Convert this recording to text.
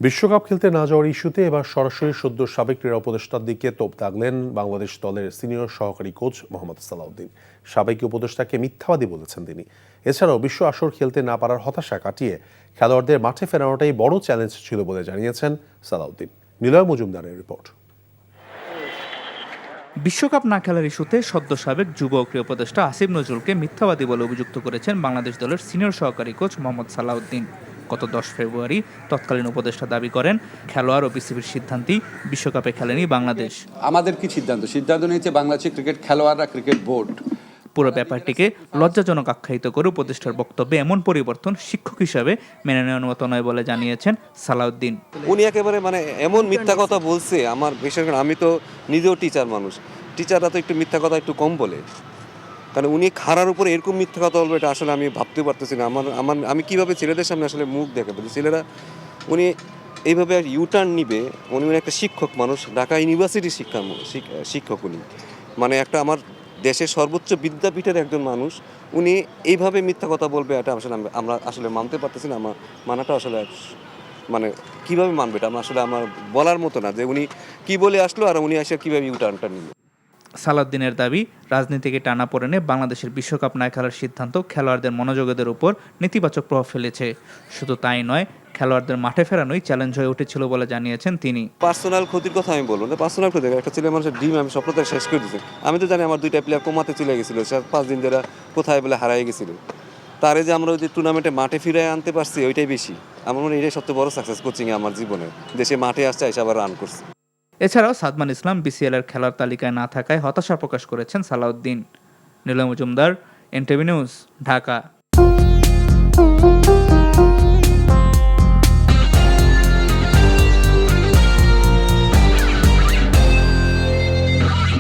বিশ্বকাপ খেলতে না যাওয়ার ইস্যুতে এবার সরাসরি সদ্য সাবেক ক্রীড়া উপদেষ্টার দিকে তোপ দাগলেন বাংলাদেশ দলের সিনিয়র সহকারী কোচ মোহাম্মদ সালাউদ্দিন। সাবেক উপদেষ্টাকে মিথ্যাবাদী বলেছেন তিনি। এছাড়াও বিশ্ব আসর খেলতে না পারার হতাশা কাটিয়ে খেলোয়াড়দের মাঠে ফেরানোটাই বড় চ্যালেঞ্জ ছিল বলে জানিয়েছেন সালাউদ্দিন। নিলয় মজুমদারের রিপোর্ট। বিশ্বকাপ না খেলার ইস্যুতে সদ্য সাবেক যুব ও ক্রীড়া উপদেষ্টা আসিফ নজরুলকে মিথ্যাবাদী বলে অভিযুক্ত করেছেন বাংলাদেশ দলের সিনিয়র সহকারী কোচ মোহাম্মদ সালাউদ্দিন। গত 10 ফেব্রুয়ারি তৎকালীন উপদেষ্টা দাবি করেন, খেলোয়াড় ও বিসিবির সিদ্ধান্তেই বিশ্বকাপে খেলেনি বাংলাদেশ। আমাদের কি সিদ্ধান্ত নিয়েছে বাংলাদেশের ক্রিকেট খেলোয়াড়রা, ক্রিকেট বোর্ড। পুরো ব্যাপারটিকে লজ্জাজনক আখ্যায়িত করে উপদেষ্টার বক্তব্যে এমন পরিবর্তন শিক্ষক হিসাবে মেনে নেওয়ার মতো নয় বলে জানিয়েছেন সালাউদ্দিন। উনি একেবারে এমন মিথ্যা কথা বলছে, আমার বিশেষ করে আমি তো নিজেও টিচার মানুষ, টিচাররা তো একটু মিথ্যা কথা একটু কম বলে, কারণ উনি খাড়ার উপরে এরকম মিথ্যা কথা বলবে এটা আসলে আমি ভাবতে পারতেছি না। আমি কিভাবে ছেলেদের সামনে আসলে মুখ দেখাবো? ছেলেরা উনি এইভাবে ইউটার্ন নিবে। উনি একটা শিক্ষক মানুষ, ঢাকা ইউনিভার্সিটির শিক্ষক উনি, একটা আমার দেশের সর্বোচ্চ বিদ্যাপীঠের একজন মানুষ। উনি এইভাবে মিথ্যা কথা বলবে এটা আসলে আমরা আসলে মানতে পারতেছি না। আমার মানাটা আসলে কিভাবে মানবে এটা আমার বলার মতো না, যে উনি কি বলে আসলো আর উনি এসে কিভাবে ইউটার্নটা নিল। সালাউদ্দিনের দাবি, রাজনীতিকে টানাপোড়েনে বাংলাদেশের বিশ্বকাপ না খেলার সিদ্ধান্ত খেলোয়াড়দের মনোযোগের উপর নেতিবাচক প্রভাব ফেলেছে। শুধু তাই নয়, খেলোয়াড়দের মাঠে ফেরানোই চ্যালেঞ্জ হয়ে উঠেছিল বলে জানিয়েছেন তিনি। পার্সোনাল ক্ষতির কথা আমি বলবো না, পার্সোনাল ক্ষতি একটা ছেলে মানুষের ডিম আমি স্বপ্নটা শেষ করে দিচ্ছি। আমি তো জানি আমার 2টা প্লেয়ার কোমাতে চলে গেছিল, 5 দিন ধরে কোথায় বলে হারাই গেছিল। তারে যে আমরা ওই যে টুর্নামেন্টে মাঠে ফিরে আনতে পারছি, ওইটাই বেশি। আমার মনে হয় এটাই সবচেয়ে বড় সাকসেস কোচিংয়ে আমার জীবনে। দেশে মাঠে আসছে, এসে আবার রান করছে। এছাড়াও সাদমান ইসলাম বিসিএল এর খেলার তালিকায় না থাকায় হতাশা প্রকাশ করেছেন সালাউদ্দিন। Niloy Majumdar, NTV news, Dhaka.